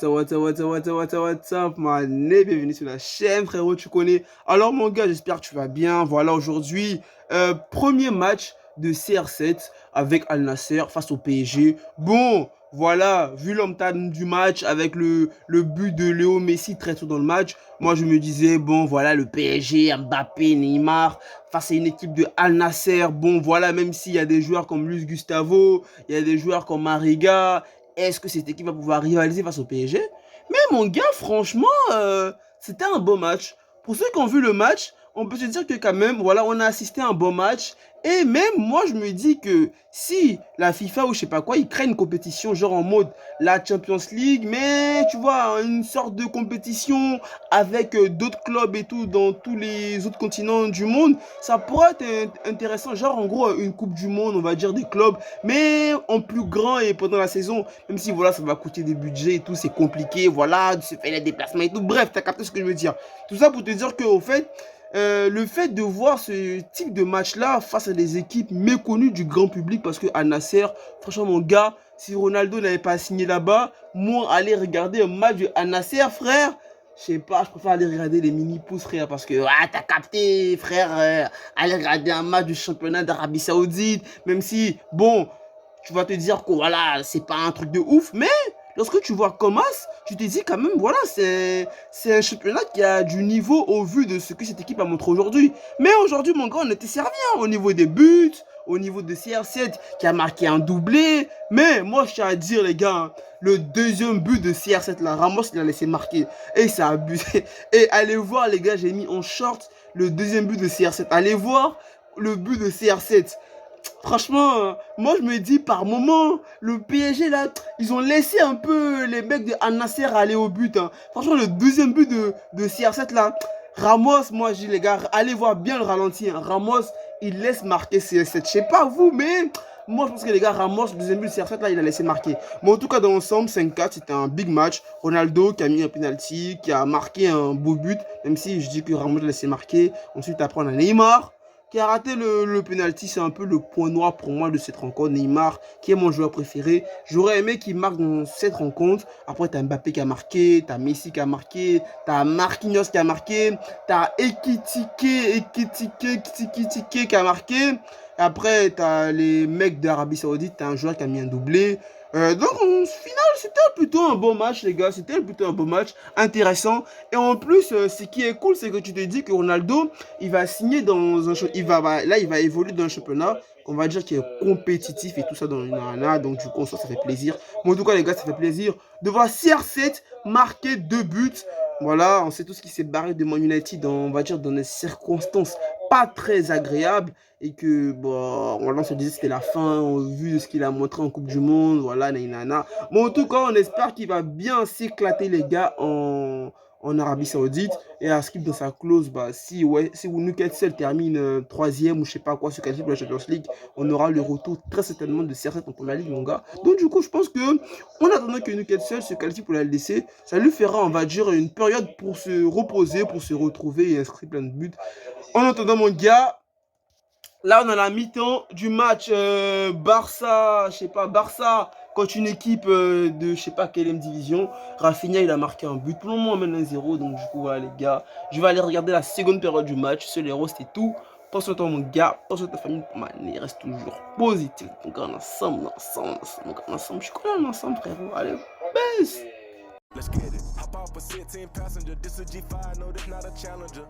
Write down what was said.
What's up, man? Et bienvenue sur la chaîne, frérot, tu connais. Alors, mon gars, j'espère que tu vas bien. Voilà, aujourd'hui, premier match de CR7 avec Al Nassr face au PSG. Bon, voilà, vu l'entame du match avec le but de Léo Messi très tôt dans le match, moi, je me disais, bon, voilà, le PSG, Mbappé, Neymar, face à une équipe de Al Nassr. Bon, voilà, même s'il y a des joueurs comme Luis Gustavo, il y a des joueurs comme Mariga. Est-ce que cette équipe va pouvoir rivaliser face au PSG? Mais mon gars, franchement, c'était un bon match. Pour ceux qui ont vu le match, on peut se dire que quand même, voilà, on a assisté à un bon match. Et même moi, je me dis que si la FIFA ou je sais pas quoi, ils créent une compétition genre en mode la Champions League, mais tu vois, une sorte de compétition avec d'autres clubs et tout dans tous les autres continents du monde, ça pourrait être intéressant. Genre en gros, une Coupe du Monde, on va dire des clubs, mais en plus grand et pendant la saison, même si voilà, ça va coûter des budgets et tout, c'est compliqué, voilà, de se faire les déplacements et tout. Bref, t'as capté ce que je veux dire. Tout ça pour te dire qu'au fait, le fait de voir ce type de match-là face à des équipes méconnues du grand public, parce que à Nasser, franchement, mon gars, si Ronaldo n'avait pas signé là-bas, moi, aller regarder un match de Al Nassr, frère, je sais pas, je préfère aller regarder les mini-pouces, frère, parce que, ah, t'as capté, frère, aller regarder un match du championnat d'Arabie Saoudite, même si, bon, tu vas te dire que, voilà, c'est pas un truc de ouf, mais lorsque tu vois Comas, tu te dis quand même, voilà, c'est un championnat qui a du niveau au vu de ce que cette équipe a montré aujourd'hui. Mais aujourd'hui, mon gars, on était servi hein, au niveau des buts, au niveau de CR7 qui a marqué un doublé. Mais moi, je tiens à dire, les gars, hein, le deuxième but de CR7, là, Ramos, il a laissé marquer. Et ça a abusé. Et allez voir, les gars, j'ai mis en short le deuxième but de CR7. Allez voir le but de CR7. Franchement, moi je me dis par moment, le PSG là, ils ont laissé un peu les mecs de Al Nassr aller au but. Hein. Franchement, le deuxième but de CR7 là, Ramos, moi je dis les gars, allez voir bien le ralenti. Hein. Ramos, il laisse marquer CR7. Je sais pas vous, mais moi je pense que les gars, Ramos, le deuxième but de CR7 là, il a laissé marquer. Mais en tout cas, dans l'ensemble, 5-4, c'était un big match. Ronaldo qui a mis un penalty, qui a marqué un beau but, même si je dis que Ramos l'a laissé marquer. Ensuite, après, on a Neymar qui a raté le penalty, c'est un peu le point noir pour moi de cette rencontre. Neymar, qui est mon joueur préféré. J'aurais aimé qu'il marque dans cette rencontre. Après, tu as Mbappé qui a marqué, tu as Messi qui a marqué, tu as Marquinhos qui a marqué, tu as Ekitike qui a marqué. Après, tu as les mecs d'Arabie Saoudite, tu as un joueur qui a mis un doublé. Donc, au final, c'était plutôt un bon match, les gars. C'était plutôt un bon match, intéressant. Et en plus, ce qui est cool, c'est que tu te dis que Ronaldo, il va signer dans un là, il va évoluer dans un championnat qu'on va dire qui est compétitif et tout ça dans une arena. Donc, du coup, ça fait plaisir. Mais en tout cas, les gars, ça fait plaisir de voir CR7 marquer 2 buts. Voilà, on sait tout ce qui s'est barré de Man United, dans, on va dire, dans des circonstances pas très agréables. Et que, bon, on se disait que c'était la fin, vu de ce qu'il a montré en Coupe du Monde, voilà, nanana. Mais en tout cas, on espère qu'il va bien s'éclater, les gars, en Arabie Saoudite. Et à skip dans sa clause, bah, si Newcastle termine troisième ou je sais pas quoi, se qualifie pour la Champions League, on aura le retour très certainement de CR7 en Première Ligue, mon gars. Donc, du coup, je pense que, en attendant que Newcastle se qualifie pour la LDC, ça lui fera, on va dire, une période pour se reposer, pour se retrouver et inscrire plein de buts. En attendant, mon gars, là, on a la mi-temps du match Barça, je sais pas, Barça contre une équipe de je sais pas quelle division. Rafinha, il a marqué un but. Pour le moment, on mène 1-0. Donc, du coup, voilà, les gars. Je vais aller regarder la seconde période du match. Sur les héros, c'était tout. Pense sur toi, mon gars. Pense sur ta famille. Man, il reste toujours positif. Donc, ensemble. Je suis content ensemble, frérot. Allez, baisse. Let's get it. Hop off a 16 passenger. This a G5. No, this not a challenger.